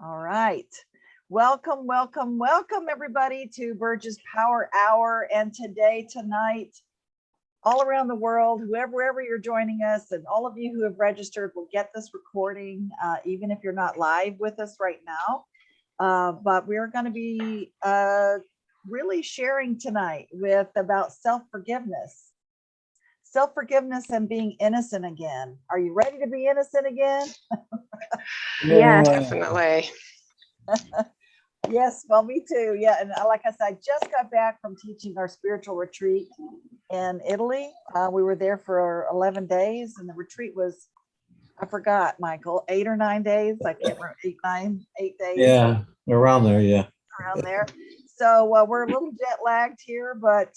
All right. Welcome, welcome, welcome everybody to Burge's Power Hour. And tonight, all around the world, wherever you're joining us, and all of you who have registered will get this recording, even if you're not live with us right now. But we're going to be really sharing tonight about self-forgiveness. Self-forgiveness and being innocent again. Are you ready to be innocent again? Yeah, definitely. Yes, well, me too. Yeah, and like I said, I just got back from teaching our spiritual retreat in Italy. We were there for 11 days, and the retreat was, I forgot, Michael, 8 or 9 days. I can't remember, 8 days. Yeah, around there, yeah. Around there. So we're a little jet lagged here, but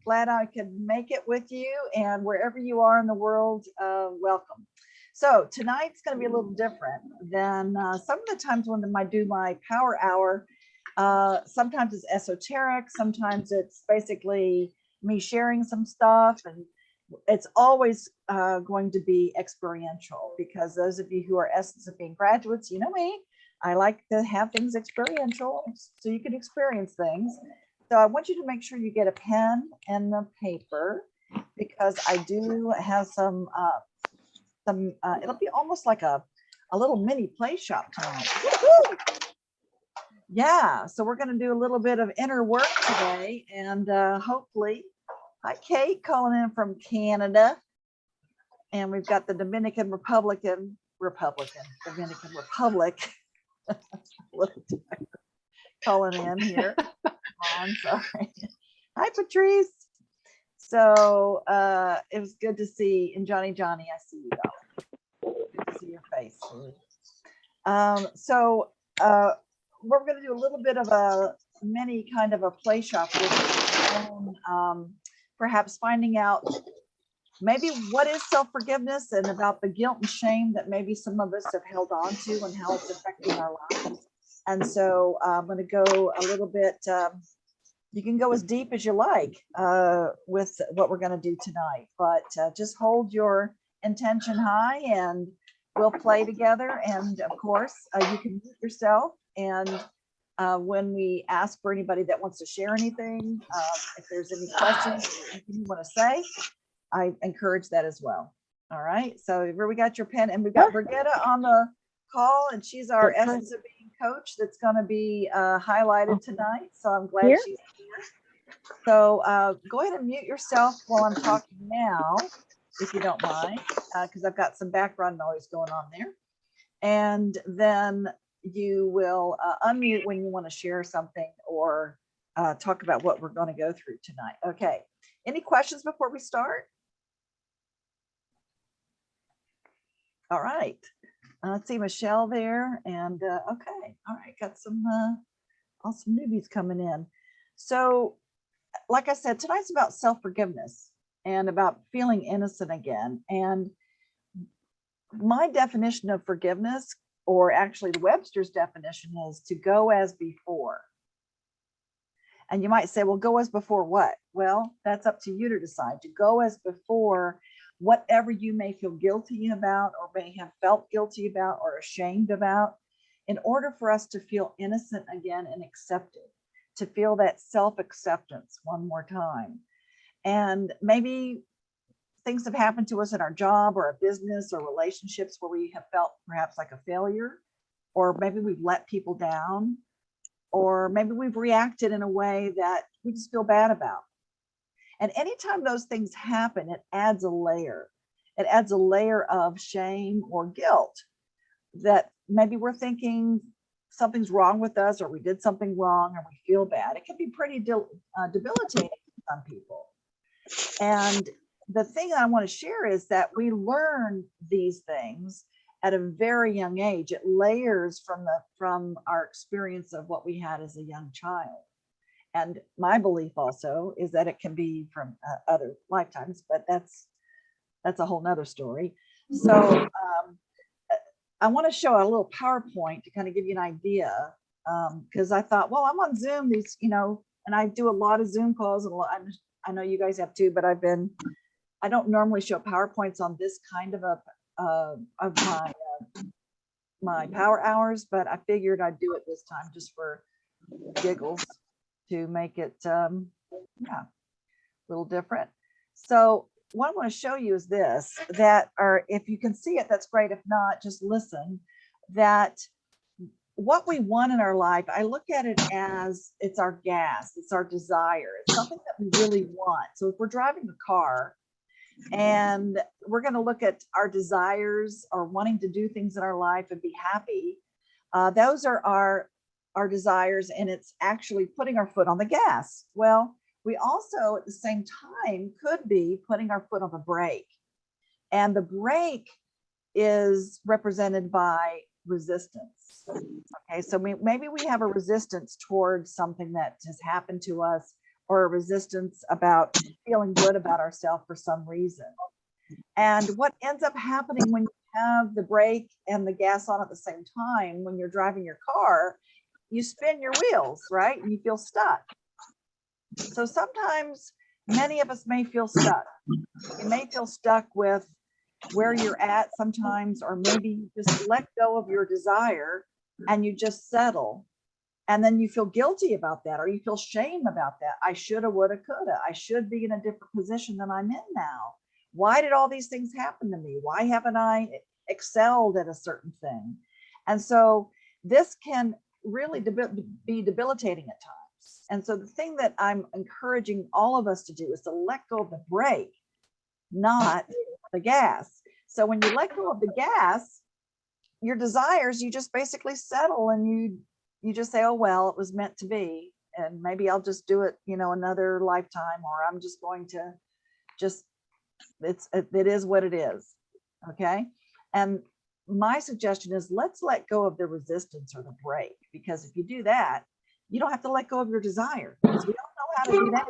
glad I could make it with you. And wherever you are in the world, welcome. So tonight's going to be a little different than some of the times when I do my power hour. Sometimes it's esoteric, sometimes it's basically me sharing some stuff, and it's always going to be experiential, because those of you who are Essence of Being graduates, you know me, I like to have things experiential so you can experience things. So I want you to make sure you get a pen and the paper, because I do have some it'll be almost like a little mini play shop tonight. Woo-hoo! Yeah, so we're going to do a little bit of inner work today, and hopefully, hi Kate, calling in from Canada, and we've got the Dominican Republic calling in here. I'm sorry. Hi Patrice. So it was good to see, and Johnny, I see you though. Good to see your face. So we're going to do a little bit of a mini kind of a play shop with perhaps finding out maybe what is self-forgiveness, and about the guilt and shame that maybe some of us have held on to, and how it's affecting our lives. And so I'm going to go a little bit, you can go as deep as you like with what we're going to do tonight, but just hold your intention high, and we'll play together. And of course, you can mute yourself. And when we ask for anybody that wants to share anything, if there's any questions or anything you want to say, I encourage that as well. All right. So here we got your pen, and we've got Brigitta on the call, and she's our Essence of Being coach that's going to be highlighted tonight. So I'm glad she's here. So go ahead and mute yourself while I'm talking now, if you don't mind, because I've got some background noise going on there. And then you will unmute when you want to share something or talk about what we're going to go through tonight. Okay. Any questions before we start? All right. Let's see, Michelle there. And okay. All right. Got some awesome newbies coming in. So like I said, tonight's about self-forgiveness and about feeling innocent again. And my definition of forgiveness, or actually the Webster's definition, is to go as before. And you might say, well, go as before what? Well, that's up to you to decide. To go as before whatever you may feel guilty about, or may have felt guilty about, or ashamed about, in order for us to feel innocent again and accepted, to feel that self-acceptance one more time. And maybe things have happened to us in our job or a business or relationships where we have felt perhaps like a failure, or maybe we've let people down, or maybe we've reacted in a way that we just feel bad about. And anytime those things happen, it adds a layer. It adds a layer of shame or guilt, that maybe we're thinking something's wrong with us, or we did something wrong, or we feel bad. It can be pretty debilitating to some people. And the thing I want to share is that we learn these things at a very young age. It layers from our experience of what we had as a young child. And my belief also is that it can be from other lifetimes, but that's a whole nother story. So I want to show a little PowerPoint to kind of give you an idea, because I thought, well, I'm on Zoom, and I do a lot of Zoom calls, and I know you guys have too, but I don't normally show PowerPoints on this kind of my my power hours, but I figured I'd do it this time just for giggles to make it, yeah, a little different. So what I want to show you is this, that, or if you can see it, that's great. If not, just listen, that what we want in our life, I look at it as it's our gas, it's our desire, it's something that we really want. So if we're driving a car and we're going to look at our desires or wanting to do things in our life and be happy, those are our desires, and it's actually putting our foot on the gas. Well, we also at the same time could be putting our foot on the brake, and the brake is represented by resistance. Okay, so maybe we have a resistance towards something that has happened to us, or a resistance about feeling good about ourselves for some reason. And what ends up happening when you have the brake and the gas on at the same time, when you're driving your car, you spin your wheels, right? And you feel stuck. So sometimes many of us may feel stuck. You may feel stuck with where you're at sometimes, or maybe you just let go of your desire and you just settle. And then you feel guilty about that, or you feel shame about that. I shoulda, woulda, coulda. I should be in a different position than I'm in now. Why did all these things happen to me? Why haven't I excelled at a certain thing? And so this can really be debilitating at times. And so the thing that I'm encouraging all of us to do is to let go of the brake, not the gas. So when you let go of the gas, your desires, you just basically settle, and you just say, oh, well, it was meant to be, and maybe I'll just do it, another lifetime, or I'm just going to just, it is what it is. Okay. And my suggestion is, let's let go of the resistance or the brake, because if you do that, you don't have to let go of your desire, because we don't know how to do that,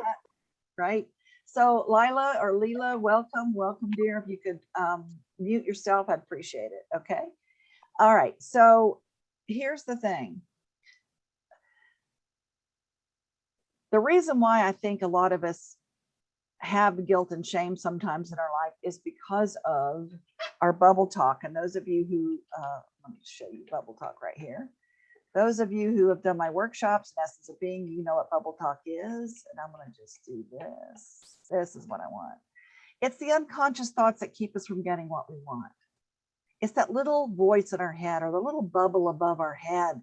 right? So Lila or Leela, welcome, dear. If you could mute yourself, I'd appreciate it. Okay. All right. So here's the thing. The reason why I think a lot of us have guilt and shame sometimes in our life is because of our bubble talk. And those of you who, let me show you bubble talk right here. Those of you who have done my workshops, Essence of Being, you know what bubble talk is. And I'm going to just do this. This is what I want. It's the unconscious thoughts that keep us from getting what we want. It's that little voice in our head, or the little bubble above our head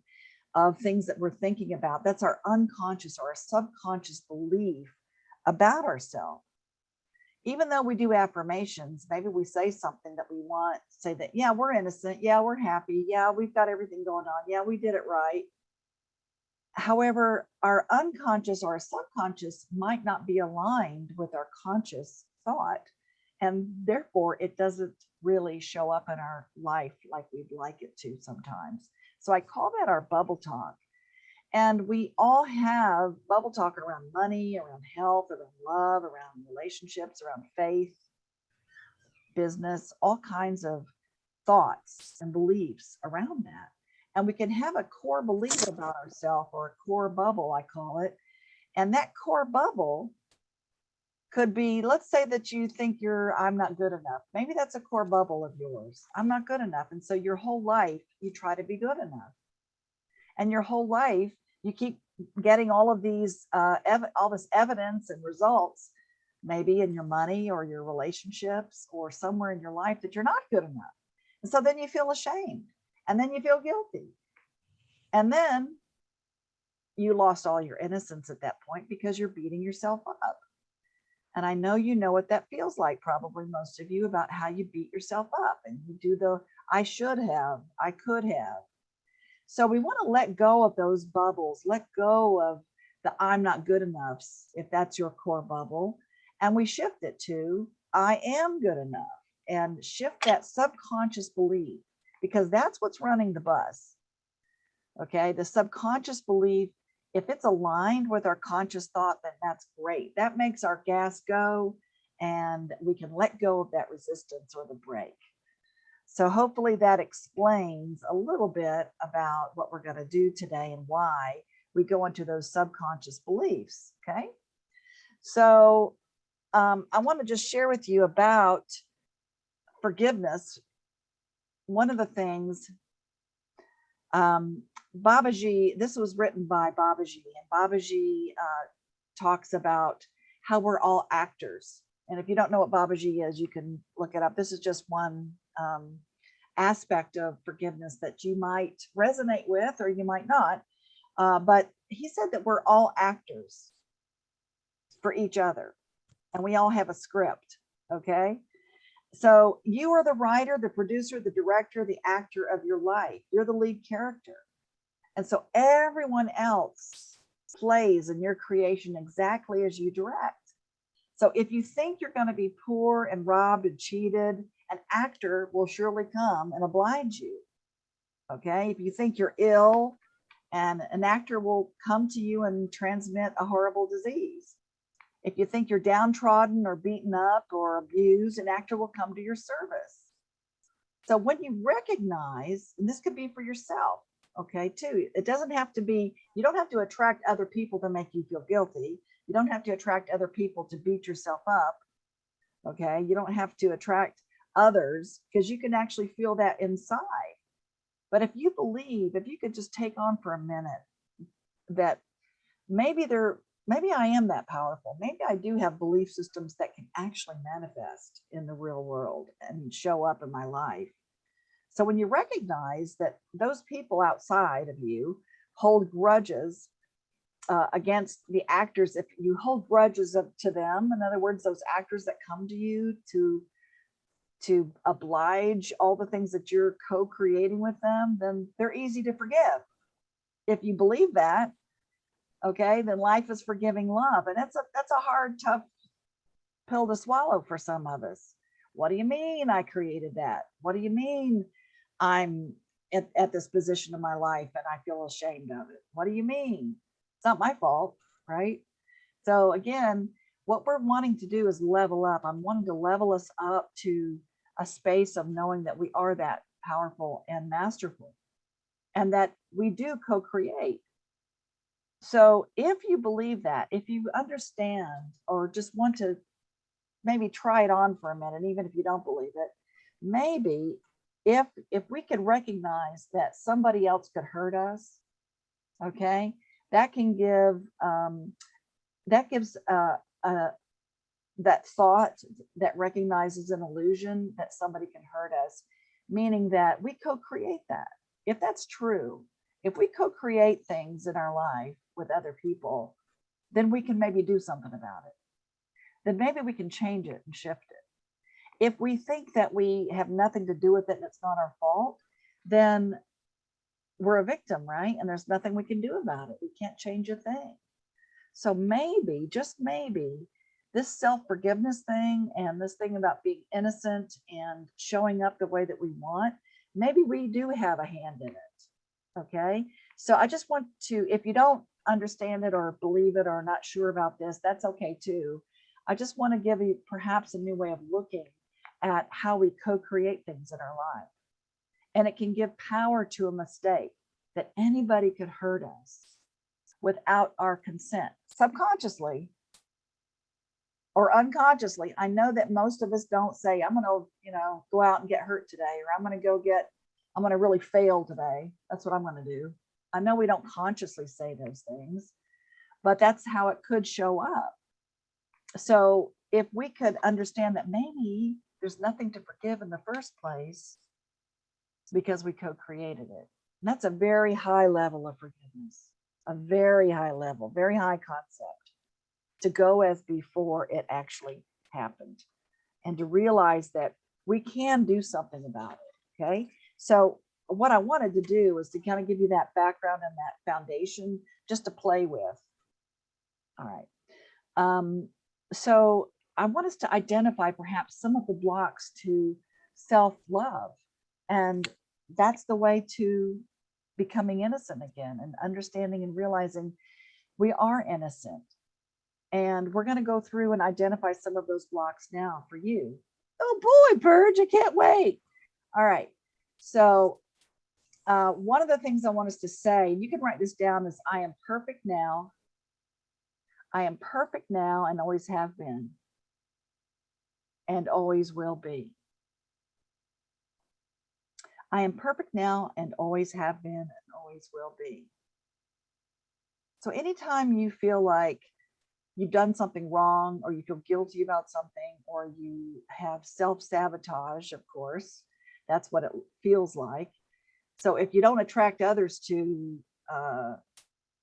of things that we're thinking about. That's our unconscious or our subconscious belief about ourselves. Even though we do affirmations, maybe we say something that we want, say that, yeah, we're innocent. Yeah, we're happy. Yeah, we've got everything going on. Yeah, we did it right. However, our unconscious or our subconscious might not be aligned with our conscious thought. And therefore, it doesn't really show up in our life like we'd like it to sometimes. So I call that our bubble talk. And we all have bubble talk around money, around health, around love, around relationships, around faith, business, all kinds of thoughts and beliefs around that. And we can have a core belief about ourselves, or a core bubble, I call it. And that core bubble could be, let's say that you think I'm not good enough. Maybe that's a core bubble of yours. I'm not good enough. And so your whole life, you try to be good enough. And your whole life, you keep getting all of these, all this evidence and results, maybe in your money or your relationships or somewhere in your life, that you're not good enough. And so then you feel ashamed, and then you feel guilty. And then you lost all your innocence at that point, because you're beating yourself up. And I know you know what that feels like, probably most of you, about how you beat yourself up and you do the, I should have, I could have. So we want to let go of those bubbles, let go of the I'm not good enough, if that's your core bubble, and we shift it to I am good enough, and shift that subconscious belief, because that's what's running the bus. Okay, the subconscious belief, if it's aligned with our conscious thought, then that's great. That makes our gas go, and we can let go of that resistance or the brake. So hopefully that explains a little bit about what we're going to do today and why we go into those subconscious beliefs. Okay. So I want to just share with you about forgiveness. One of the things Babaji, this was written by Babaji, and Babaji talks about how we're all actors. And if you don't know what Babaji is, you can look it up. This is just one aspect of forgiveness that you might resonate with or you might not. But he said that we're all actors for each other, and we all have a script. Okay. So you are the writer, the producer, the director, the actor of your life. You're the lead character. And so everyone else plays in your creation exactly as you direct. So if you think you're going to be poor and robbed and cheated, an actor will surely come and oblige you. Okay. If you think you're ill, and an actor will come to you and transmit a horrible disease. If you think you're downtrodden or beaten up or abused, an actor will come to your service. So when you recognize, and this could be for yourself, okay, too, it doesn't have to be, you don't have to attract other people to make you feel guilty. You don't have to attract other people to beat yourself up. Okay. You don't have to attract others, because you can actually feel that inside. But if you believe, if you could just take on for a minute that maybe I am that powerful. Maybe I do have belief systems that can actually manifest in the real world and show up in my life. So when you recognize that those people outside of you hold grudges against the actors, if you hold grudges to them, in other words, those actors that come to you to oblige all the things that you're co-creating with them, then they're easy to forgive. If you believe that, okay, then life is forgiving love. And that's a hard, tough pill to swallow for some of us. What do you mean I created that? What do you mean I'm at this position in my life and I feel ashamed of it? What do you mean? It's not my fault, right? So again, what we're wanting to do is level up. I'm wanting to level us up to a space of knowing that we are that powerful and masterful, and that we do co-create. So if you believe that, if you understand, or just want to maybe try it on for a minute, even if you don't believe it, maybe if we could recognize that somebody else could hurt us, okay, that can give that gives that thought that recognizes an illusion that somebody can hurt us, meaning that we co-create that. If that's true, if we co-create things in our life with other people, then we can maybe do something about it. Then maybe we can change it and shift it. If we think that we have nothing to do with it and it's not our fault, then we're a victim, right? And there's nothing we can do about it. We can't change a thing. So maybe, just maybe, this self-forgiveness thing and this thing about being innocent and showing up the way that we want, maybe we do have a hand in it. Okay. So I just want to, if you don't understand it or believe it or not sure about this, that's okay too. I just want to give you perhaps a new way of looking at how we co-create things in our life. And it can give power to a mistake that anybody could hurt us without our consent, subconsciously or unconsciously. I know that most of us don't say, I'm going to, go out and get hurt today, or I'm going to really fail today. That's what I'm going to do. I know we don't consciously say those things, but that's how it could show up. So if we could understand that maybe there's nothing to forgive in the first place because we co-created it. And that's a very high level of forgiveness, a very high level, very high concept to go as before it actually happened, and to realize that we can do something about it. Okay. So what I wanted to do was to kind of give you that background and that foundation just to play with. All right. So I want us to identify perhaps some of the blocks to self-love. And that's the way to becoming innocent again, and understanding and realizing we are innocent. And we're going to go through and identify some of those blocks now for you. Oh boy, Burge, I can't wait. All right. So one of the things I want us to say, and you can write this down, is I am perfect now. I am perfect now and always have been and always will be. I am perfect now and always have been and always will be. So anytime you feel like you've done something wrong, or you feel guilty about something, or you have self-sabotage, of course, that's what it feels like. So if you don't attract others to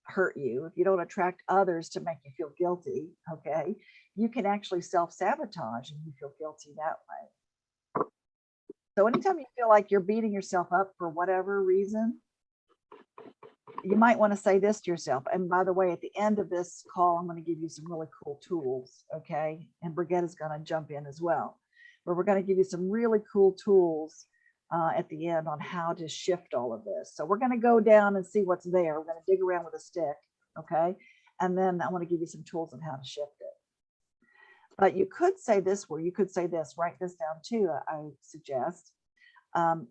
hurt you, if you don't attract others to make you feel guilty, okay, you can actually self-sabotage and you feel guilty that way. So anytime you feel like you're beating yourself up for whatever reason, you might want to say this to yourself. And by the way, at the end of this call, I'm going to give you some really cool tools, okay? And Brigitte is going to jump in as well, where we're going to give you some really cool tools at the end on how to shift all of this. So we're going to go down and see what's there. We're going to dig around with a stick, okay? And then I want to give you some tools on how to shift it. But you could say this, where you could say this, write this down too, I suggest.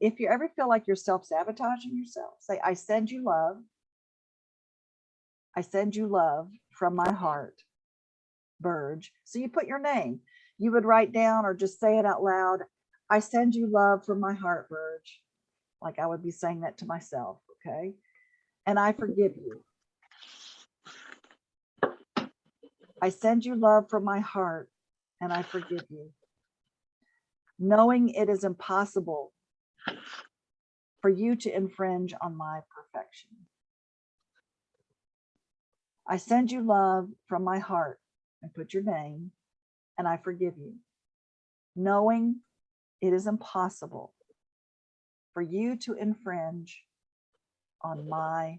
If you ever feel like you're self-sabotaging yourself, say, I send you love. I send you love from my heart, Burge. So you put your name. You would write down or just say it out loud. I send you love from my heart, Burge. Like I would be saying that to myself, okay? And I forgive you. I send you love from my heart and I forgive you. Knowing it is impossible for you to infringe on my perfection. I send you love from my heart and put your name, and I forgive you. Knowing it is impossible for you to infringe on my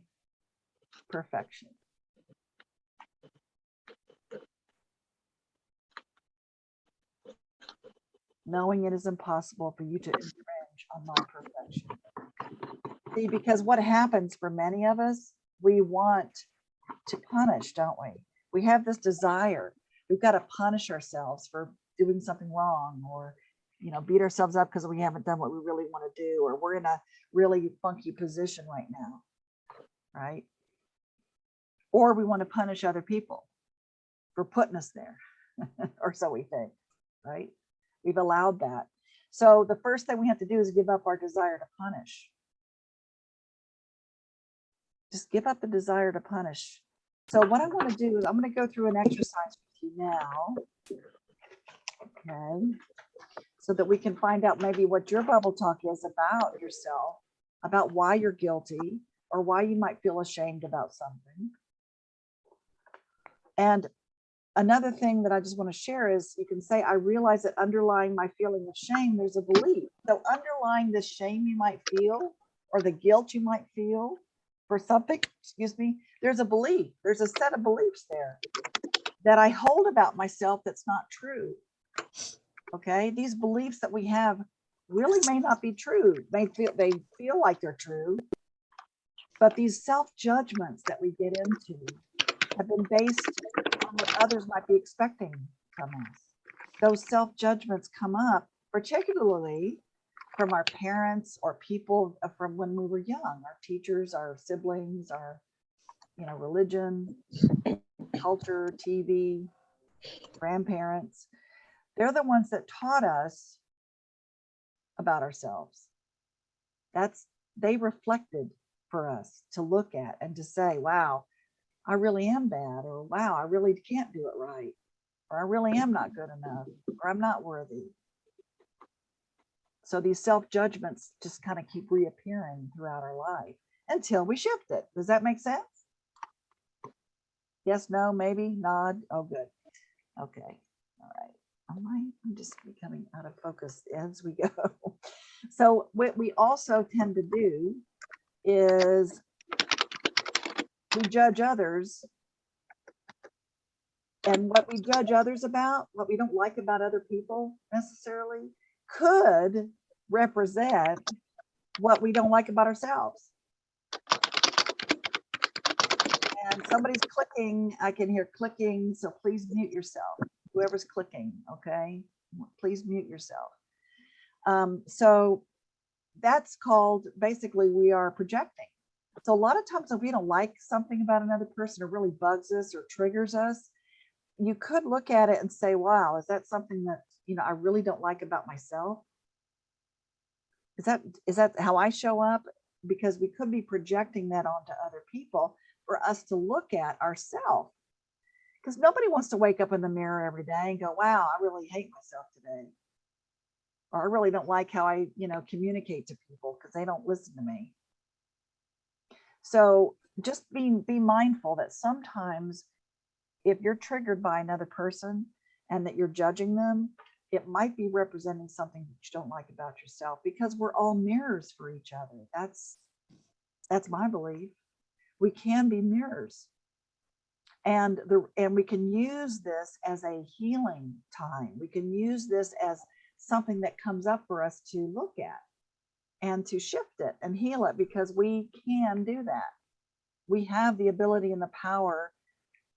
perfection. Knowing it is impossible for you to infringe on my perfection. See, because what happens for many of us, we want to punish, don't we? We have this desire. We've got to punish ourselves for doing something wrong, or beat ourselves up because we haven't done what we really want to do, or we're in a really funky position right now, right? Or we want to punish other people for putting us there, or so we think, right? We've allowed that. So the first thing we have to do is give up our desire to punish. Just give up the desire to punish. So what I'm going to do is I'm going to go through an exercise with you now. Okay. So that we can find out maybe what your bubble talk is about yourself, about why you're guilty, or why you might feel ashamed about something. And another thing that I just want to share is you can say, I realize that underlying my feeling of shame, there's a belief. So underlying the shame you might feel, or the guilt you might feel for something, excuse me, there's a belief. There's a set of beliefs there that I hold about myself that's not true. Okay, these beliefs that we have really may not be true. They feel like they're true, but these self-judgments that we get into have been based on what others might be expecting from us. Those self-judgments come up particularly from our parents or people from when we were young, our teachers, our siblings, our religion, culture, TV, grandparents. They're the ones that taught us about ourselves. They reflected for us to look at and to say, wow, I really am bad, or wow, I really can't do it right, or I really am not good enough, or I'm not worthy. So these self-judgments just kind of keep reappearing throughout our life until we shift it. Does that make sense? Yes, no, maybe, nod. Oh, good. Okay. All right. I'm just becoming out of focus as we go. So what we also tend to do is we judge others, and what we judge others about, what we don't like about other people necessarily, could represent what we don't like about ourselves. And somebody's clicking. I can hear clicking, so please mute yourself. Whoever's clicking, okay? Please mute yourself. So that's called, basically, we are projecting. So a lot of times if we don't like something about another person, or really bugs us or triggers us, you could look at it and say, wow, is that something that I really don't like about myself? Is that how I show up? Because we could be projecting that onto other people for us to look at ourselves. Because nobody wants to wake up in the mirror every day and go, wow, I really hate myself today. Or I really don't like how I, communicate to people because they don't listen to me. So just be mindful that sometimes if you're triggered by another person and that you're judging them, it might be representing something that you don't like about yourself, because we're all mirrors for each other. That's my belief. We can be mirrors. And we can use this as a healing time. We can use this as something that comes up for us to look at and to shift it and heal it, because we can do that. We have the ability and the power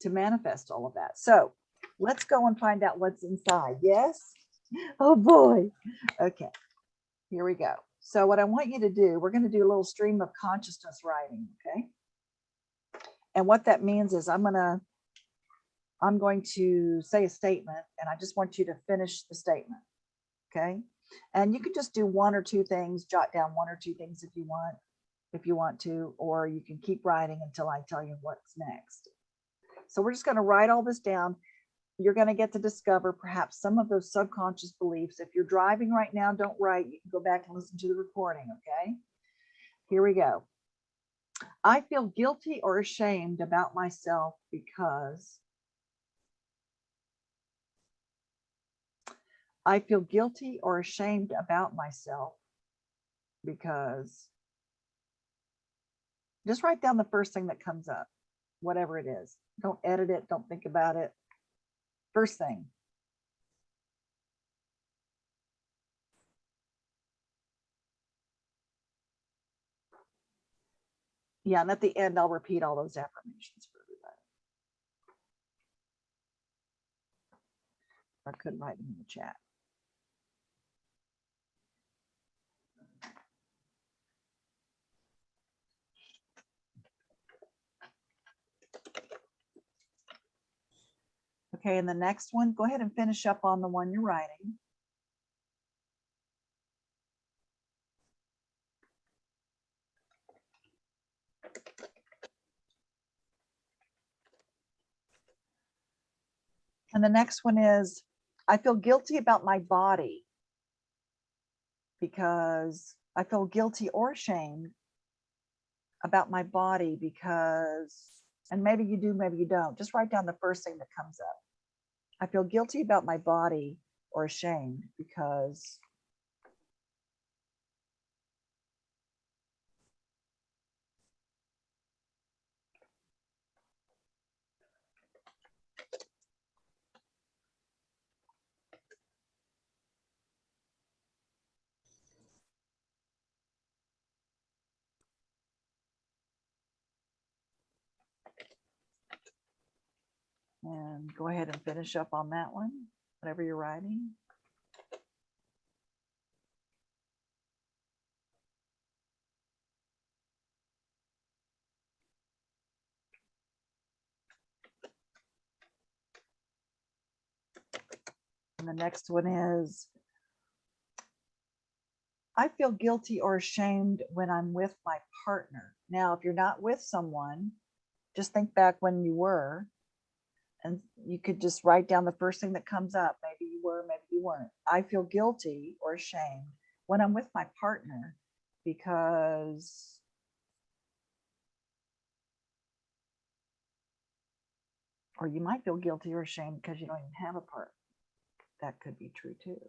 to manifest all of that. So let's go and find out what's inside. Yes? Oh boy. Okay, here we go. So what I want you to do, we're going to do a little stream of consciousness writing, okay? And what that means is I'm going to say a statement, and I just want you to finish the statement, okay? And you can just do one or two things, jot down one or two things if you want to, or you can keep writing until I tell you what's next. So we're just going to write all this down. You're going to get to discover perhaps some of those subconscious beliefs. If you're driving right now, don't write. You can go back and listen to the recording, okay? Here we go. I feel guilty or ashamed about myself because I feel guilty or ashamed about myself because, just write down the first thing that comes up, whatever it is. Don't edit it. Don't think about it. First thing. Yeah, and at the end, I'll repeat all those affirmations for everybody. I couldn't write them in the chat. Okay, and the next one, go ahead and finish up on the one you're writing. And the next one is, I feel guilty about my body because I feel guilty or ashamed about my body because, and maybe you do, maybe you don't. Just write down the first thing that comes up. I feel guilty about my body or ashamed because. And go ahead and finish up on that one, whatever you're writing. And the next one is, I feel guilty or ashamed when I'm with my partner. Now, if you're not with someone, just think back when you were, and you could just write down the first thing that comes up. Maybe you were, maybe you weren't. I feel guilty or ashamed when I'm with my partner because, or you might feel guilty or ashamed because you don't even have a partner. That could be true too.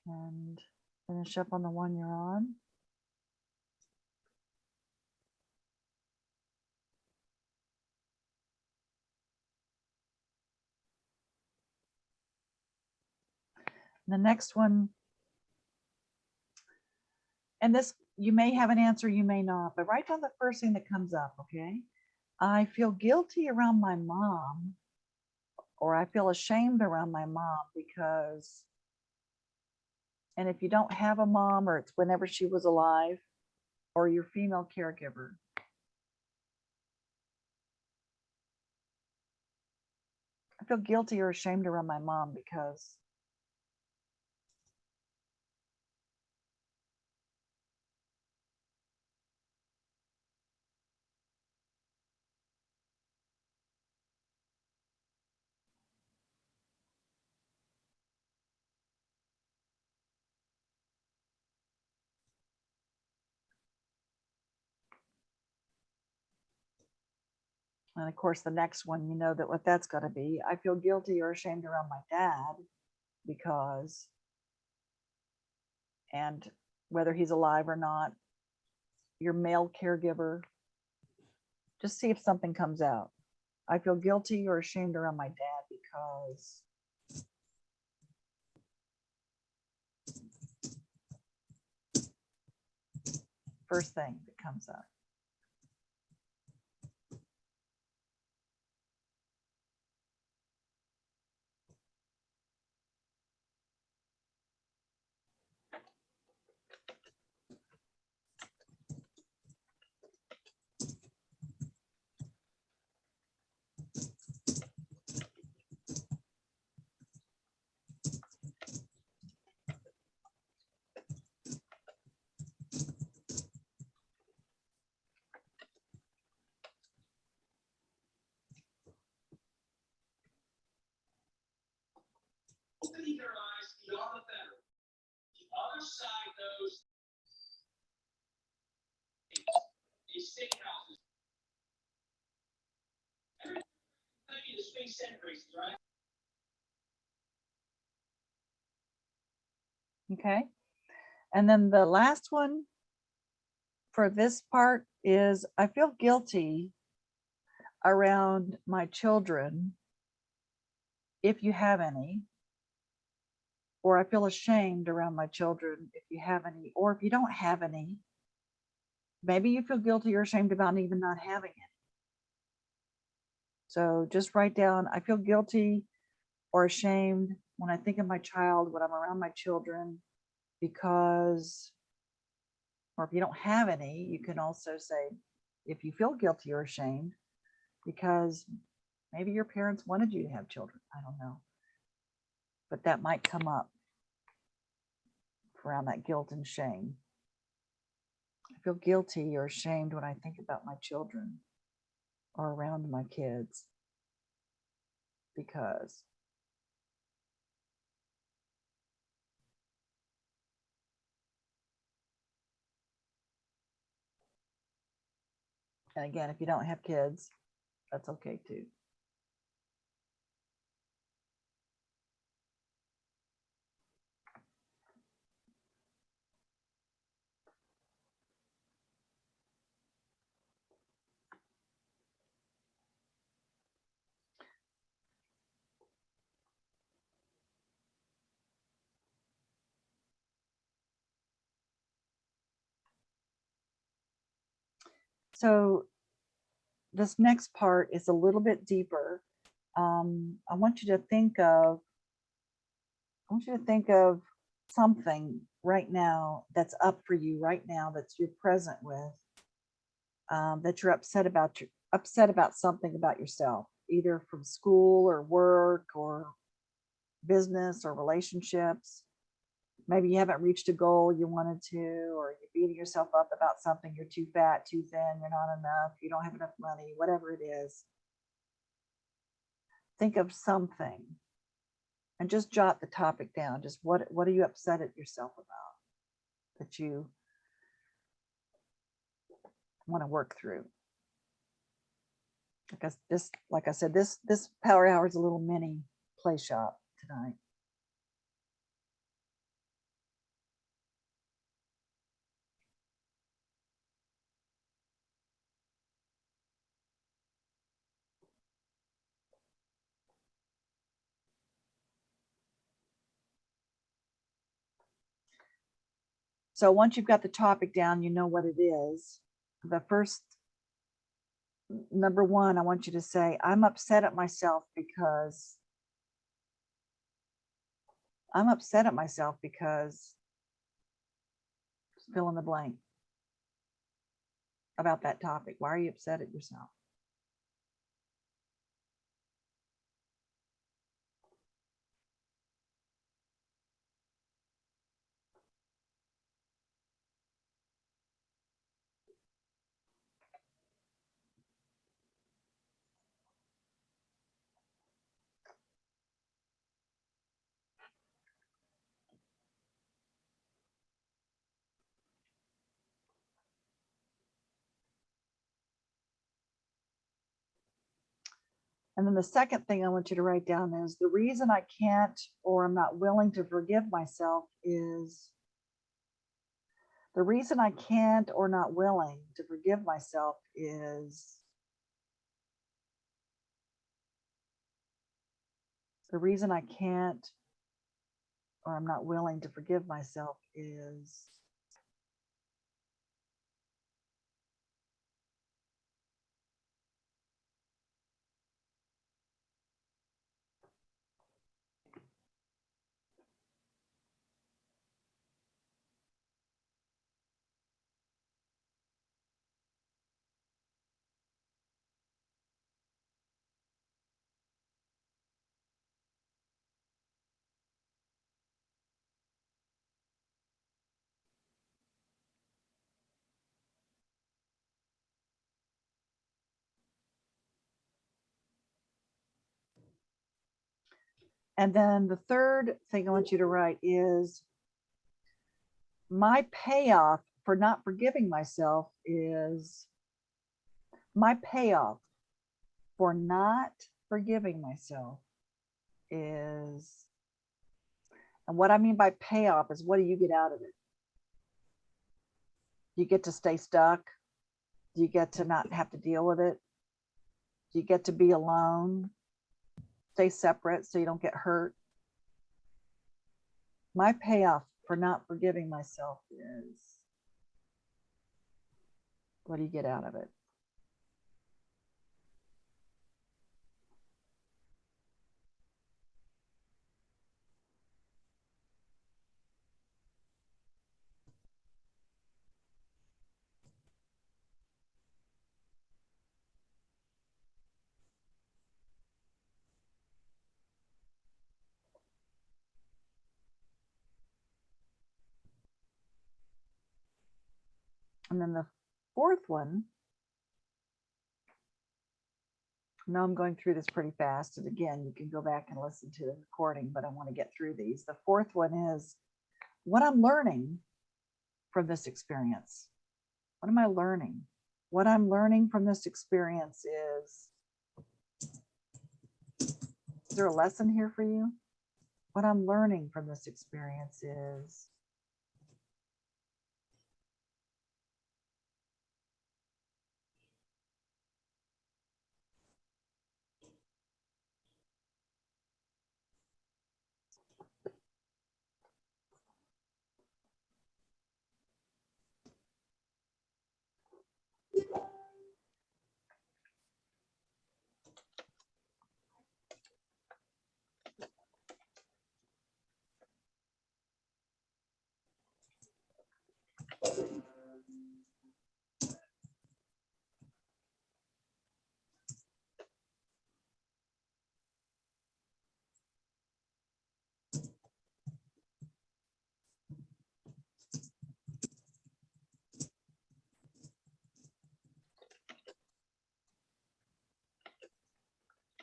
And finish up on the one you're on. The next one, and this, you may have an answer, you may not, but write down the first thing that comes up, okay? I feel guilty around my mom, or I feel ashamed around my mom because, and if you don't have a mom, or it's whenever she was alive, or your female caregiver. I feel guilty or ashamed around my mom because. And of course, the next one, you know that what that's going to be. I feel guilty or ashamed around my dad because, and whether he's alive or not, your male caregiver, just see if something comes out. I feel guilty or ashamed around my dad because. First thing that comes up. Opening your eyes beyond the federal. The other side knows these state houses. Everything is space increases, right? Okay. And then the last one for this part is I feel guilty around my children, if you have any, or I feel ashamed around my children if you have any, or if you don't have any, maybe you feel guilty or ashamed about even not having it. So just write down, I feel guilty or ashamed when I think of my child, when I'm around my children, because, or if you don't have any, you can also say, if you feel guilty or ashamed, because maybe your parents wanted you to have children. I don't know. But that might come up around that guilt and shame. I feel guilty or ashamed when I think about my children or around my kids because. And again, if you don't have kids, that's okay too. So this next part is a little bit deeper. I want you to think of something right now that's up for you right now, that's you're present with, that you're upset about something about yourself, either from school or work or business or relationships. Maybe you haven't reached a goal you wanted to, or you're beating yourself up about something. You're too fat, too thin, you're not enough, you don't have enough money, whatever it is. Think of something and just jot the topic down. Just what are you upset at yourself about that you want to work through? Because this, like I said, this power hour is a little mini play shop tonight. So once you've got the topic down, you know what it is. The first, number one, I want you to say, I'm upset at myself because fill in the blank about that topic. Why are you upset at yourself? And then the second thing I want you to write down is the reason I can't or I'm not willing to forgive myself is the reason I can't or not willing to forgive myself is the reason I can't or I'm not willing to forgive myself is and then the third thing I want you to write is my payoff for not forgiving myself is my payoff for not forgiving myself is, and what I mean by payoff is what do you get out of it? You get to stay stuck? Do you get to not have to deal with it? Do you get to be alone? Stay separate so you don't get hurt? My payoff for not forgiving myself is, what do you get out of it? And then the fourth one, now I'm going through this pretty fast. And again, you can go back and listen to the recording, but I want to get through these. The fourth one is what I'm learning from this experience. What am I learning? What I'm learning from this experience is there a lesson here for you? What I'm learning from this experience is,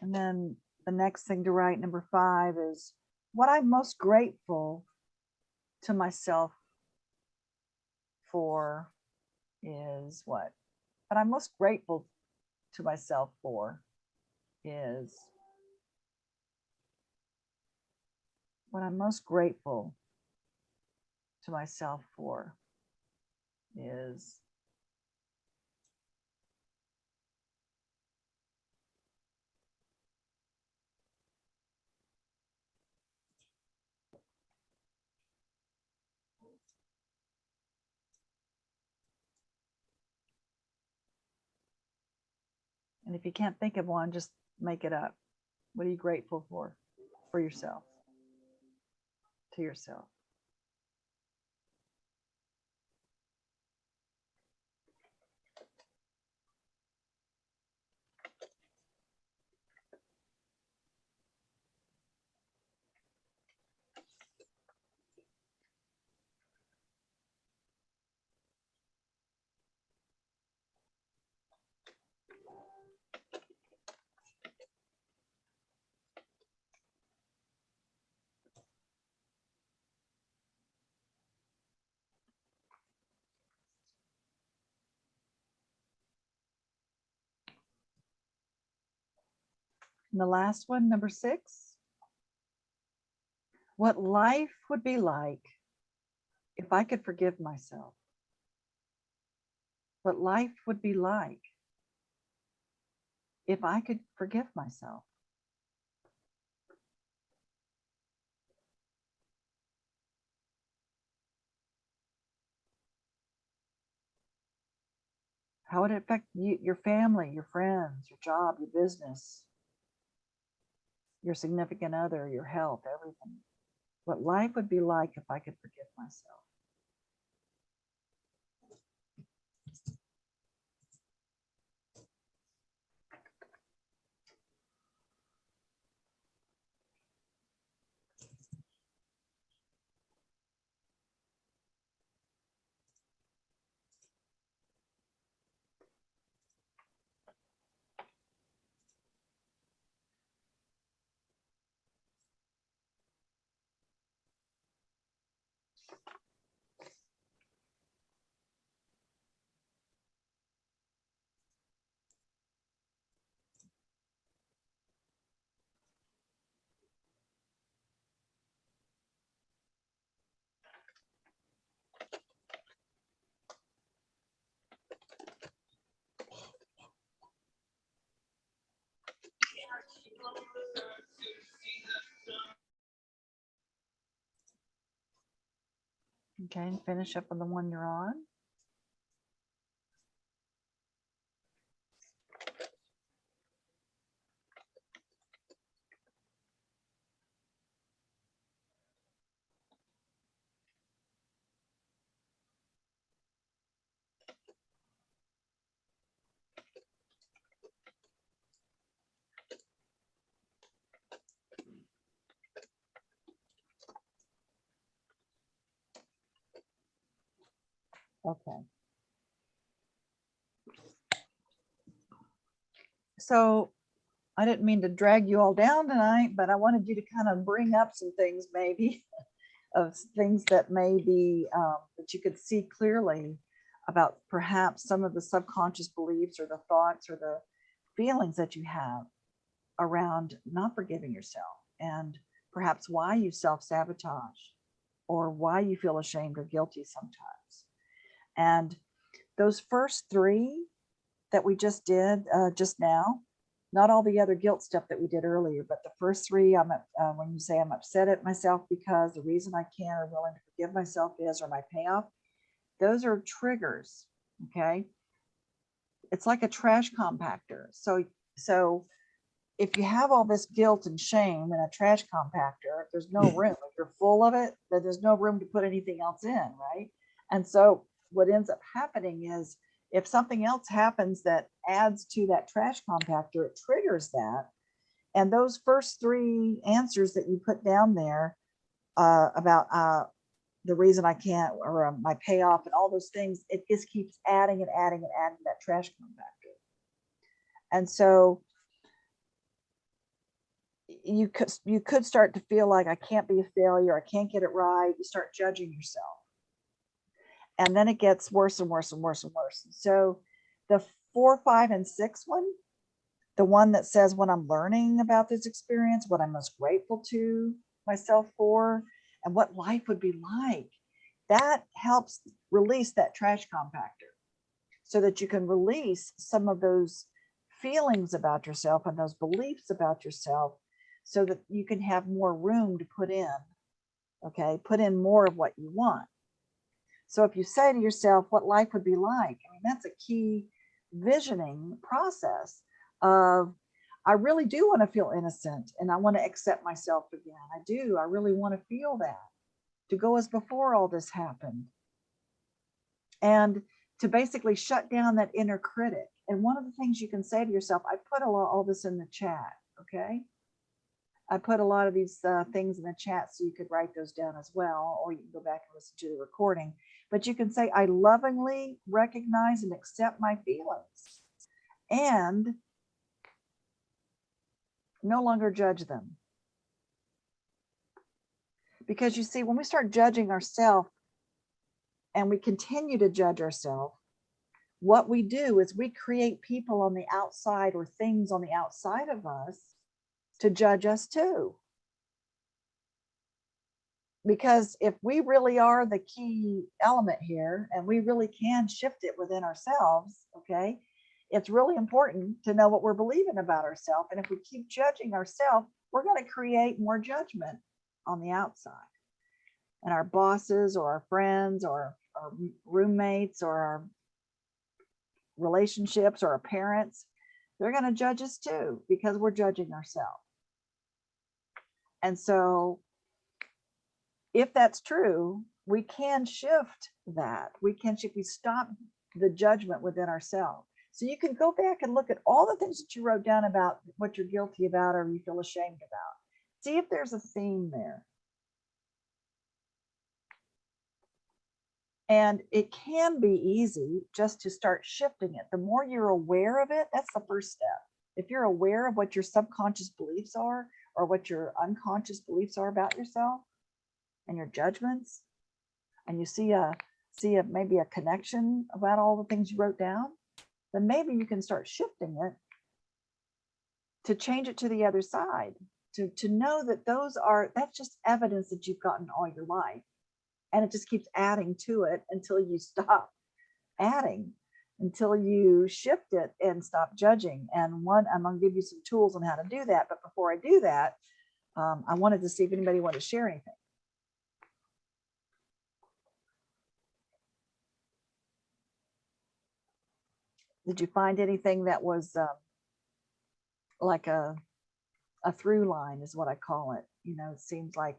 and then the next thing to write, number 5, is what I'm most grateful to myself for is what? What I'm most grateful to myself for is what I'm most grateful to myself for is And if you can't think of one, just make it up. What are you grateful for yourself, to yourself? And the last one, number 6, what life would be like if I could forgive myself. What life would be like if I could forgive myself. How would it affect you, your family, your friends, your job, your business, your significant other, your health, everything? What life would be like if I could forgive myself. Okay, and finish up on the one you're on. Okay. So I didn't mean to drag you all down tonight, but I wanted you to kind of bring up some things maybe of things that may be that you could see clearly about perhaps some of the subconscious beliefs or the thoughts or the feelings that you have around not forgiving yourself, and perhaps why you self-sabotage or why you feel ashamed or guilty sometimes. And those first 3 that we just did just now, not all the other guilt stuff that we did earlier, but the first 3, when you say I'm upset at myself because the reason I can't or willing to forgive myself is, or my payoff, those are triggers. Okay. It's like a trash compactor. So if you have all this guilt and shame in a trash compactor, there's no room. If you're full of it, then there's no room to put anything else in, right? And so what ends up happening is if something else happens that adds to that trash compactor, it triggers that. And those first 3 answers that you put down there about the reason I can't, or my payoff and all those things, it just keeps adding and adding and adding that trash compactor. And so you could start to feel like I can't be a failure, I can't get it right. You start judging yourself. And then it gets worse and worse and worse and worse. So the 4, 5, and 6 one, the one that says when I'm learning about this experience, what I'm most grateful to myself for, and what life would be like, that helps release that trash compactor so that you can release some of those feelings about yourself and those beliefs about yourself so that you can have more room to put in, okay, put in more of what you want. So if you say to yourself what life would be like, I mean, that's a key visioning process of, I really do want to feel innocent and I want to accept myself again. I do. I really want to feel that, to go as before all this happened. And to basically shut down that inner critic. And one of the things you can say to yourself, I put all this in the chat, okay? I put a lot of these things in the chat so you could write those down as well, or you can go back and listen to the recording. But you can say, I lovingly recognize and accept my feelings and no longer judge them. Because you see, when we start judging ourselves and we continue to judge ourselves, what we do is we create people on the outside or things on the outside of us to judge us too. Because if we really are the key element here and we really can shift it within ourselves, okay, it's really important to know what we're believing about ourselves. And if we keep judging ourselves, we're going to create more judgment on the outside. And our bosses or our friends or our roommates or our relationships or our parents, they're going to judge us too, because we're judging ourselves. And so if that's true, we can shift that. We stop the judgment within ourselves. So you can go back and look at all the things that you wrote down about what you're guilty about or you feel ashamed about. See if there's a theme there. And it can be easy just to start shifting it. The more you're aware of it, that's the first step. If you're aware of what your subconscious beliefs are or what your unconscious beliefs are about yourself and your judgments, and you see maybe a connection about all the things you wrote down, then maybe you can start shifting it to change it to the other side, to know that that's just evidence that you've gotten all your life. And it just keeps adding to it until you stop adding, until you shift it and stop judging. And I'm going to give you some tools on how to do that. But before I do that, I wanted to see if anybody wanted to share anything. Did you find anything that was like a through line is what I call it? You know, it seems like,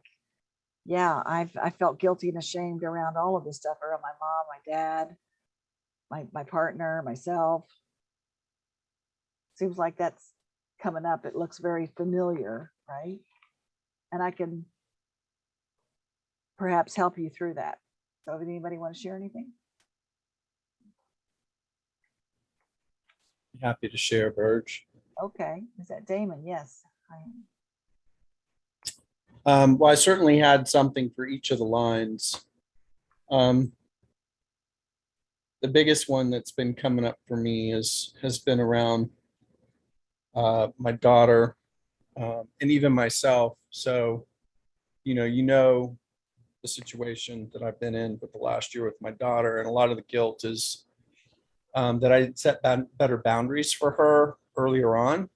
yeah, I felt guilty and ashamed around all of this stuff, around my mom, my dad, my partner, myself. Seems like that's coming up. It looks very familiar, right? And I can perhaps help you through that. So, if anybody want to share anything? Happy to share, Burge. Okay, is that Damon? Yes, I am. Well, I certainly had something for each of the lines. The biggest one that's been coming up for me has been around my daughter and even myself. So, you know the situation that I've been in with the last year with my daughter, and a lot of the guilt is that I set better boundaries for her earlier on.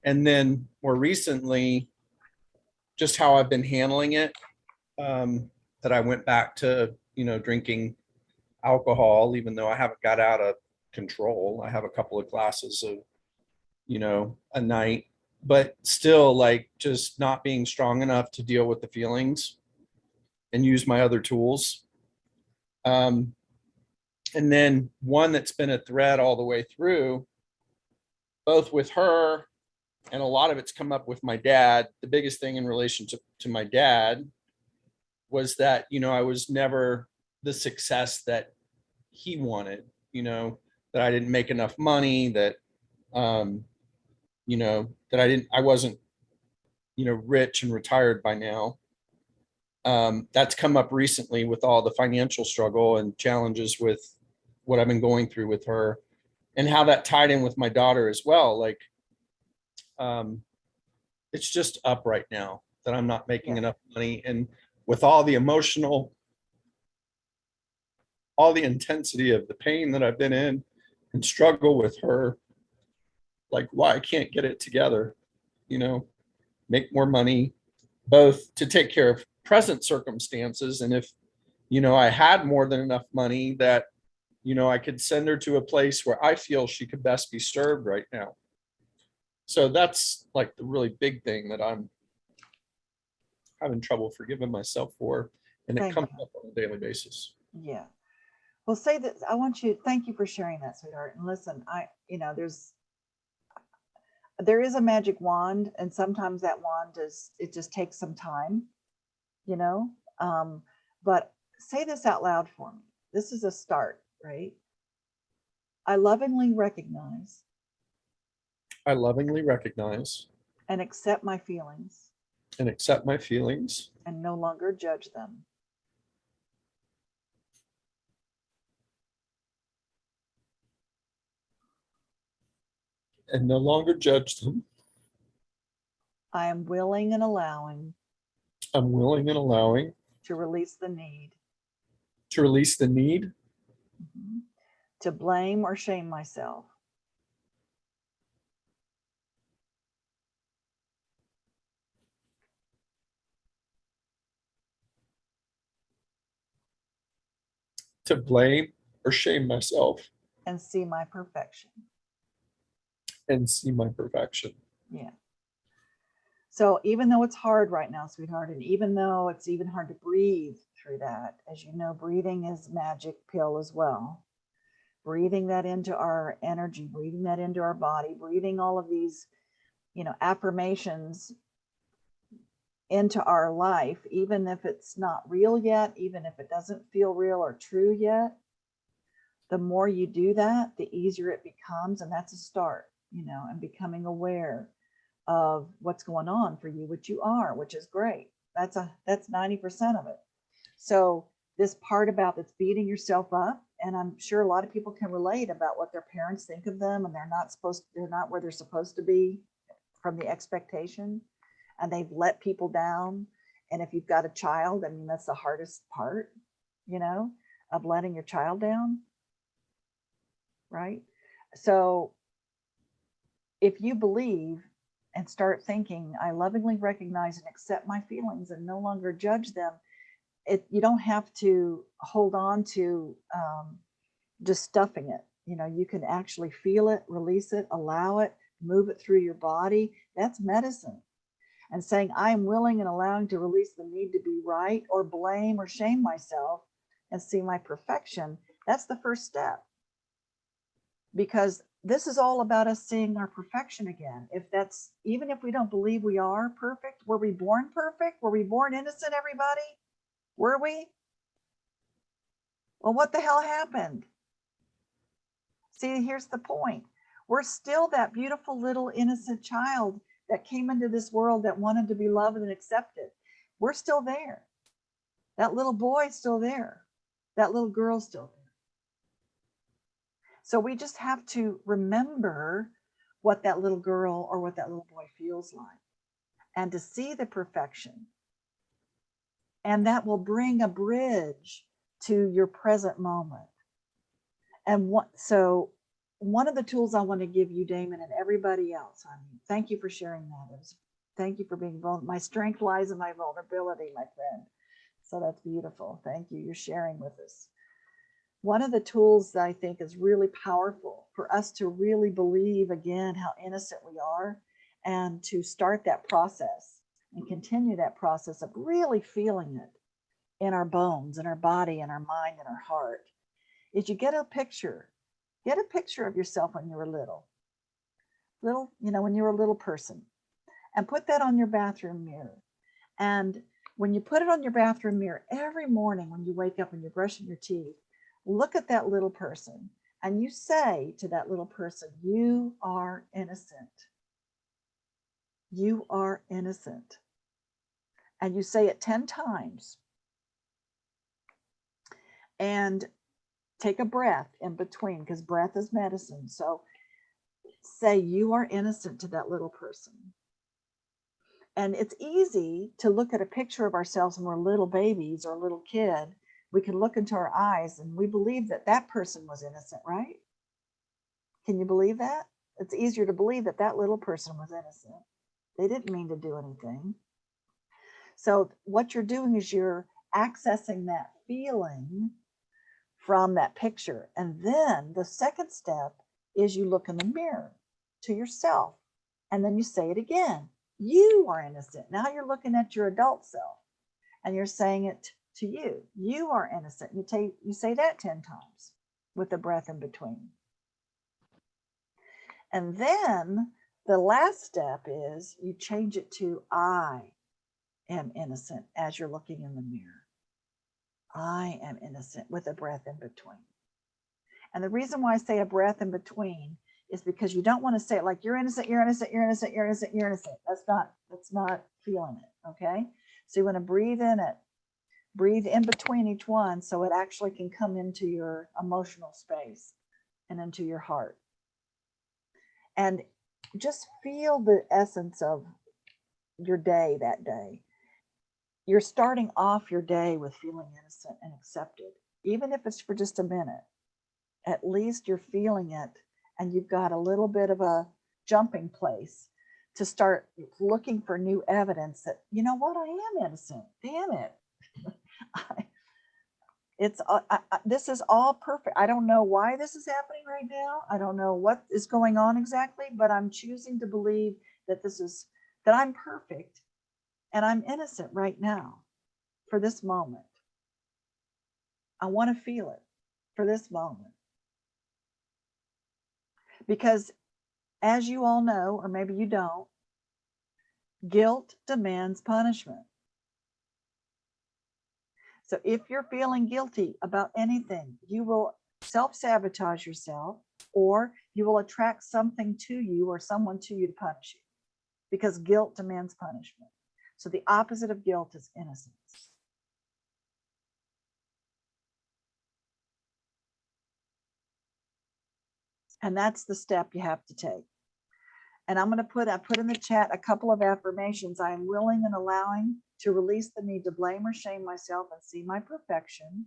And then more recently, just how I've been handling it, that I went back to, drinking alcohol, even though I haven't got out of control. I have a couple of glasses of, a night, but still like just not being strong enough to deal with the feelings and use my other tools. And then one that's been a thread all the way through, both with her, and a lot of it's come up with my dad. The biggest thing in relation to my dad was that, I was never the success that he wanted, that I didn't make enough money, that, that I wasn't, rich and retired by now. That's come up recently with all the financial struggle and challenges with what I've been going through with her, and how that tied in with my daughter as well. Like, it's just up right now that I'm not making enough money. And with all the emotional, all the intensity of the pain that I've been in and struggle with her, like why I can't get it together, make more money, both to take care of present circumstances. And if, I had more than enough money, that, I could send her to a place where I feel she could best be served right now. So that's like the really big thing that I'm having trouble forgiving myself for. And it Thank comes you. up on a daily basis. Yeah. Well, say that thank you for sharing that, sweetheart. And listen, there is a magic wand, and sometimes that wand it just takes some time, you know. But say this out loud for me. This is a start, right? I lovingly recognize I lovingly recognize and accept my feelings and accept my feelings and no longer judge them. and no longer judge them. I am willing and allowing I'm willing and allowing to release the need to release the need to blame or shame myself to blame or shame myself and see my perfection. and see my perfection. Yeah. So even though it's hard right now, sweetheart, and even though it's even hard to breathe through that, as you know, breathing is magic pill as well. Breathing that into our energy, breathing that into our body, breathing all of these, affirmations into our life, even if it's not real yet, even if it doesn't feel real or true yet, the more you do that, the easier it becomes. And that's a start, and becoming aware of what's going on for you, which you are, which is great. That's 90% of it. So this part about that's beating yourself up, and I'm sure a lot of people can relate about what their parents think of them, and they're not where they're supposed to be from the expectation, and they've let people down. And if you've got a child, I mean, that's the hardest part, of letting your child down, right? So if you believe and start thinking, I lovingly recognize and accept my feelings and no longer judge them, you don't have to hold on to just stuffing it. You can actually feel it, release it, allow it, move it through your body. That's medicine. And saying, I am willing and allowing to release the need to be right or blame or shame myself and see my perfection. That's the first step. Because this is all about us seeing our perfection again. Even if we don't believe we are perfect, were we born perfect? Were we born innocent, everybody? Were we? Well, what the hell happened? See, here's the point. We're still that beautiful little innocent child that came into this world that wanted to be loved and accepted. We're still there. That little boy's still there. That little girl's still there. So we just have to remember what that little girl or what that little boy feels like, and to see the perfection. And that will bring a bridge to your present moment. And so one of the tools I want to give you, Damon, and everybody else, thank you for sharing that. Thank you for being vulnerable. My strength lies in my vulnerability, my friend. So that's beautiful. Thank you. You're sharing with us. One of the tools that I think is really powerful for us to really believe again how innocent we are, and to start that process and continue that process of really feeling it in our bones, in our body, in our mind, in our heart, is you get a picture of yourself when you were little, when you were a little person, and put that on your bathroom mirror. And when you put it on your bathroom mirror every morning when you wake up and you're brushing your teeth, look at that little person and you say to that little person, you are innocent. You are innocent. And you say it 10 times. And take a breath in between, because breath is medicine. So say you are innocent to that little person. And it's easy to look at a picture of ourselves when we're little babies or a little kid. We can look into our eyes and we believe that that person was innocent, right? Can you believe that? It's easier to believe that that little person was innocent. They didn't mean to do anything. So what you're doing is you're accessing that feeling from that picture. And then the second step is you look in the mirror to yourself, and then you say it again. You are innocent. Now you're looking at your adult self and you're saying it to you. You are innocent. You say that 10 times with a breath in between. And then the last step is you change it to I am innocent as you're looking in the mirror. I am innocent with a breath in between. And the reason why I say a breath in between is because you don't want to say it like you're innocent, you're innocent, you're innocent, you're innocent, you're innocent. That's not feeling it. Okay. So you want to breathe in it, breathe in between each one so it actually can come into your emotional space and into your heart. And just feel the essence of your day that day. You're starting off your day with feeling innocent and accepted, even if it's for just a minute. At least you're feeling it, and you've got a little bit of a jumping place to start looking for new evidence that, you know what, I am innocent. Damn it. This is all perfect. I don't know why this is happening right now. I don't know what is going on exactly, but I'm choosing to believe that that I'm perfect and I'm innocent right now for this moment. I want to feel it for this moment. Because as you all know, or maybe you don't, guilt demands punishment. So if you're feeling guilty about anything, you will self-sabotage yourself, or you will attract something to you or someone to you to punish you, because guilt demands punishment. So the opposite of guilt is innocence. And that's the step you have to take. And I put in the chat a couple of affirmations. I am willing and allowing to release the need to blame or shame myself and see my perfection.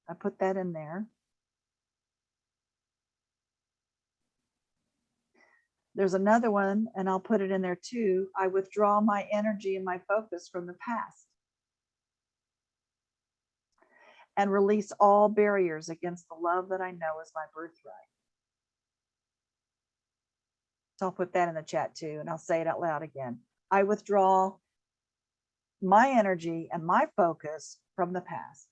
I put that in there. There's another one, and I'll put it in there too. I withdraw my energy and my focus from the past and release all barriers against the love that I know is my birthright. So I'll put that in the chat too, and I'll say it out loud again. I withdraw my energy and my focus from the past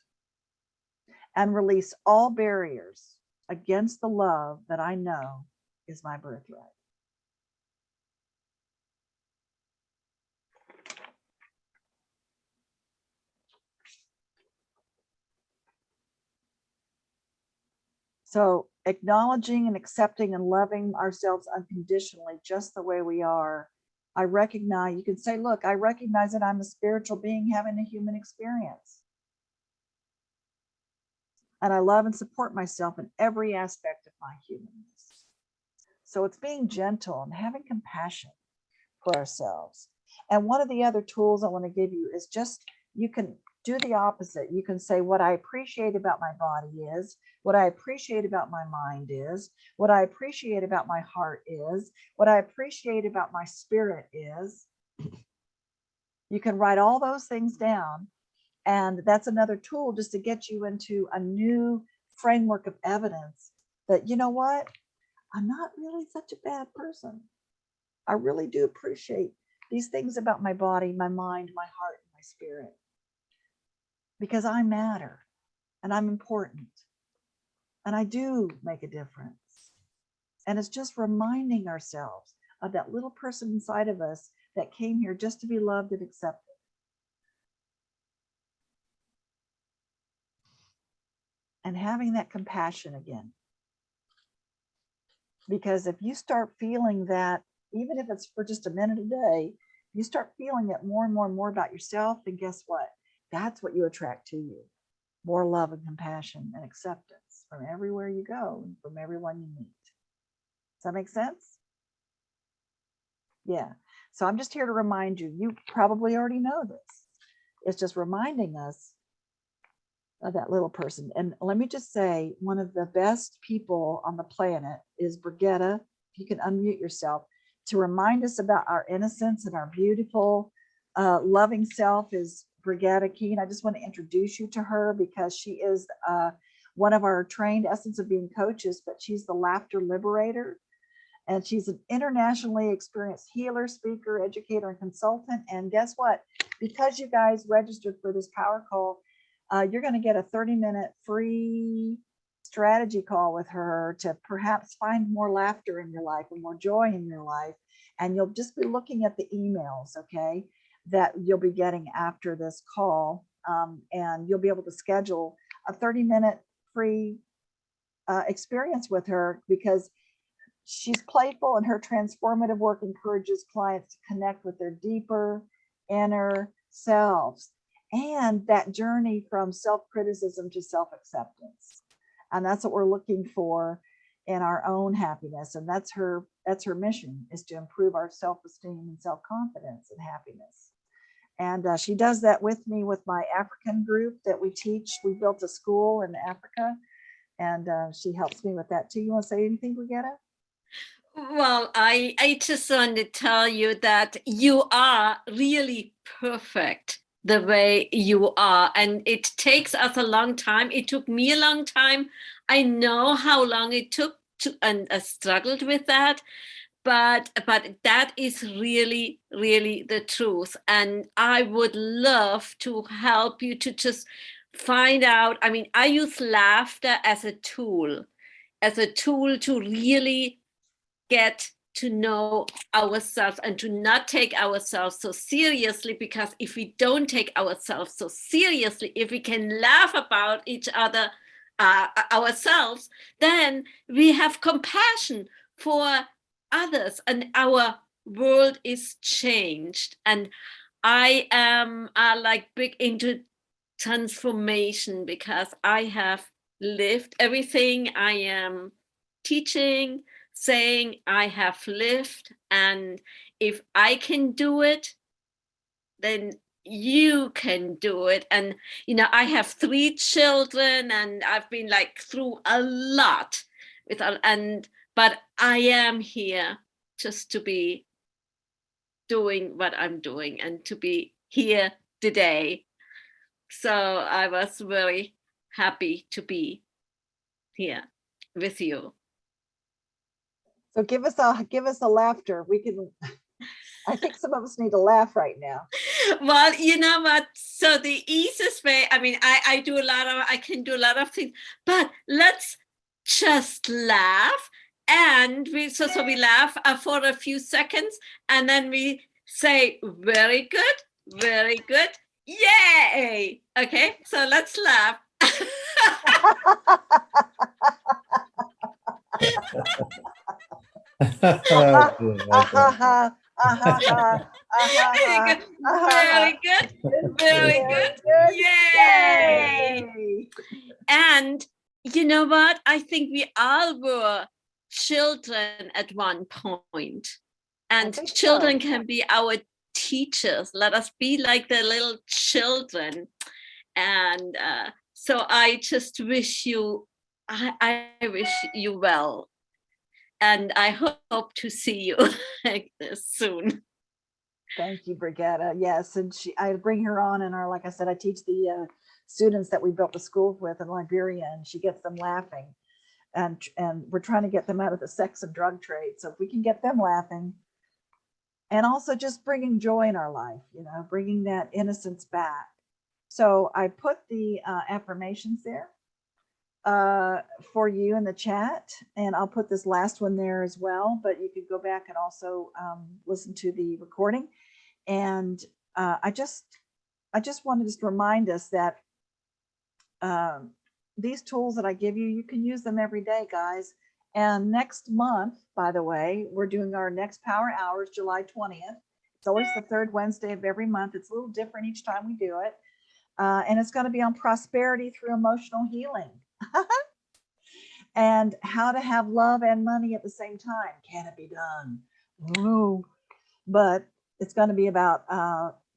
and release all barriers against the love that I know is my birthright. So acknowledging and accepting and loving ourselves unconditionally, just the way we are. I recognize, you can say, look, I recognize that I'm a spiritual being having a human experience. And I love and support myself in every aspect of my humanness. So it's being gentle and having compassion for ourselves. And one of the other tools I want to give you is just, you can do the opposite. You can say, what I appreciate about my body is, what I appreciate about my mind is, what I appreciate about my heart is, what I appreciate about my spirit is. You can write all those things down. And that's another tool just to get you into a new framework of evidence that, you know what, I'm not really such a bad person. I really do appreciate these things about my body, my mind, my heart, and my spirit, because I matter and I'm important and I do make a difference. And it's just reminding ourselves of that little person inside of us that came here just to be loved and accepted. And having that compassion again. Because if you start feeling that, even if it's for just a minute a day, you start feeling that more and more and more about yourself, then guess what? That's what you attract to you. More love and compassion and acceptance from everywhere you go and from everyone you meet. Does that make sense? Yeah. So I'm just here to remind you, you probably already know this. It's just reminding us of that little person. And let me just say, one of the best people on the planet is Brigitta. If you can unmute yourself, to remind us about our innocence and our beautiful, loving self is Brigitta Keene. I just want to introduce you to her because she is one of our trained Essence of Being coaches, but she's the laughter liberator. And she's an internationally experienced healer, speaker, educator, and consultant. And guess what? Because you guys registered for this power call, you're going to get a 30-minute free strategy call with her to perhaps find more laughter in your life and more joy in your life. And you'll just be looking at the emails, okay, that you'll be getting after this call. And you'll be able to schedule a 30-minute free experience with her, because she's playful and her transformative work encourages clients to connect with their deeper inner selves and that journey from self-criticism to self-acceptance. And that's what we're looking for in our own happiness. And that's her mission, is to improve our self-esteem and self-confidence and happiness. And she does that with me with my African group that we teach. We built a school in Africa, and she helps me with that too. You want to say anything, Brigitte? Well, I just want to tell you that you are really perfect the way you are. And it takes us a long time. It took me a long time. I know how long it took to, and I struggled with that. But that is really, really the truth. And I would love to help you to just find out. I mean, I use laughter as a tool to really get to know ourselves and to not take ourselves so seriously, because if we don't take ourselves so seriously, if we can laugh about each other, ourselves, then we have compassion for others and our world is changed. And I am like big into transformation, because I have lived everything I am teaching, saying I have lived. And if I can do it, then you can do it. And I have 3 children, and I've been like through a lot with but I am here just to be doing what I'm doing and to be here today. So I was very happy to be here with you. So give us a laughter. We can. I think some of us need to laugh right now. Well, you know what? So the easiest way. I mean, I can do a lot of things, but let's just laugh. And we laugh for a few seconds, and then we say, "Very good, very good, yay!" Okay, so let's laugh. Very good, very good, yay! And you know what? I think we all were children at one point, and children can be our teachers. Let us be like the little children. And so I just wish you, I wish you well. And I hope to see you like this soon. Thank you, Brigitte. Yes, and I bring her on in our, like I said, I teach the students that we built the schools with in Liberia, and she gets them laughing. And we're trying to get them out of the sex and drug trade. So if we can get them laughing, and also just bringing joy in our life, bringing that innocence back. So I put the affirmations there for you in the chat, and I'll put this last one there as well, but you could go back and also listen to the recording. And I just wanted to remind us that these tools that I give you, you can use them every day, guys. And next month, by the way, we're doing our next Power Hours, July 20th. It's always the 3rd Wednesday of every month. It's a little different each time we do it. And it's going to be on prosperity through emotional healing. And how to have love and money at the same time. Can it be done? Ooh. But it's going to be about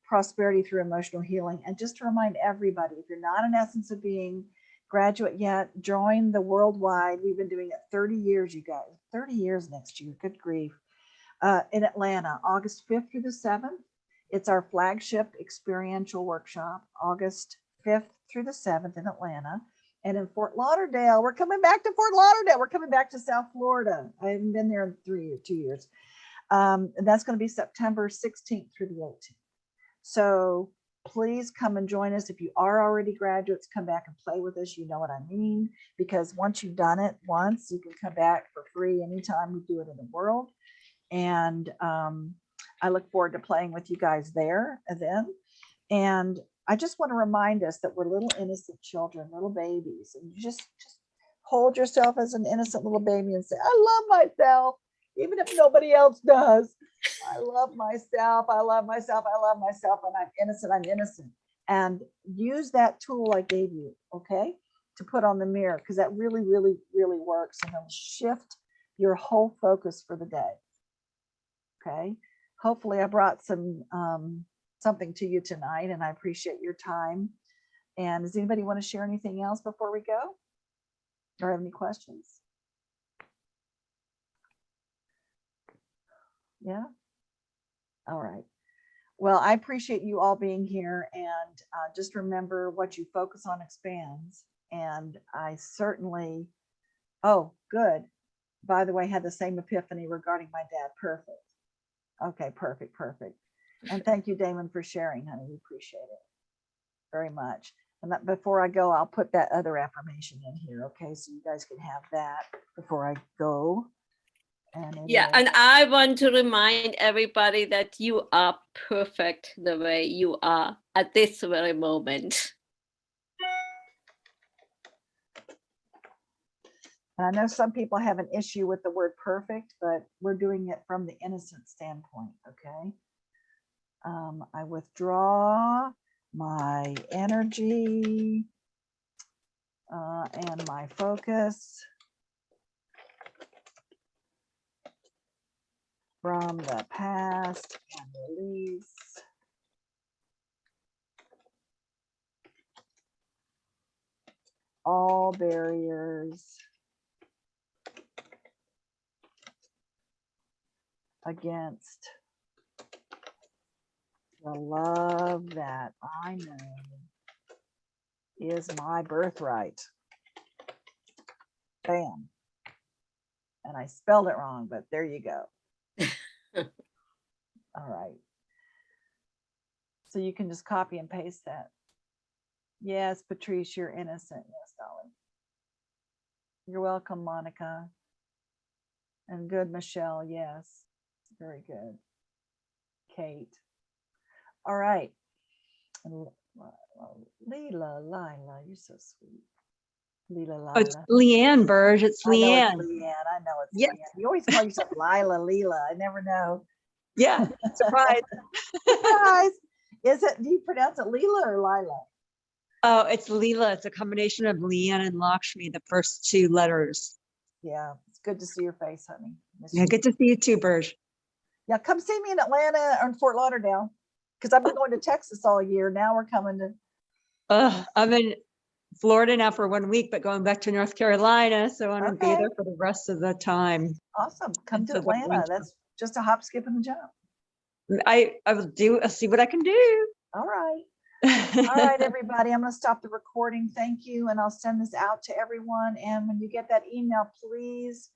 prosperity through emotional healing. And just to remind everybody, if you're not an Essence of Being graduate yet, join the worldwide. We've been doing it 30 years, you guys. 30 years next year. Good grief. In Atlanta, August 5th through the 7th. It's our flagship experiential workshop, August 5th through the 7th in Atlanta. And in Fort Lauderdale, we're coming back to Fort Lauderdale. We're coming back to South Florida. I haven't been there in 2 years. And that's going to be September 16th through the 18th. So please come and join us. If you are already graduates, come back and play with us. You know what I mean? Because once you've done it once, you can come back for free anytime we do it in the world. And I look forward to playing with you guys there then. And I just want to remind us that we're little innocent children, little babies, and you just hold yourself as an innocent little baby and say, I love myself, even if nobody else does. I love myself. I love myself. I love myself. And I'm innocent. I'm innocent. And use that tool I gave you, okay, to put on the mirror, because that really, really, really works. And it'll shift your whole focus for the day. Okay. Hopefully I brought some something to you tonight, and I appreciate your time. And does anybody want to share anything else before we go? Or have any questions? Yeah. All right. Well, I appreciate you all being here, and just remember, what you focus on expands. And I certainly, oh, good. By the way, had the same epiphany regarding my dad. Perfect. Okay, perfect, perfect. And thank you, Damon, for sharing, honey. We appreciate it very much. And that, before I go, I'll put that other affirmation in here, okay? So you guys can have that before I go. And Yeah, and I want to remind everybody that you are perfect the way you are at this very moment. I know some people have an issue with the word perfect, but we're doing it from the innocent standpoint, okay? I withdraw my energy and my focus from the past and release all barriers against the love that I know is my birthright. Bam. And I spelled it wrong, but there you go. All right. So you can just copy and paste that. Yes, Patrice, you're innocent. Yes, darling. You're welcome, Monica. And good, Michelle. Yes. Very good. Kate. All right. And Leela, Lila, you're so sweet. Leela, Lila. Oh, it's Leanne, Burge. It's I know Leanne. it's Leanne. I know it's Yes. Leanne. You always call yourself Lila, Leela. I never know. Yeah, surprise. Surprise. Is it, do you pronounce it Leela or Lila? Oh, it's Leela. It's a combination of Leanne and Lakshmi, the first two letters. Yeah, it's good to see your face, honey. Miss Yeah, you. good to see you too, Burge. Yeah, come see me in Atlanta or in Fort Lauderdale, because I've been going to Texas all year. Now we're coming to. I'm in Florida now for 1 week, but going back to North Carolina, so I want to be Okay. there for the rest of the time. Awesome. Come to Into the Atlanta. winter. That's just a hop, skip, and a jump. I'll see what I can do. All right. All right, everybody. I'm going to stop the recording. Thank you. And I'll send this out to everyone. And when you get that email, please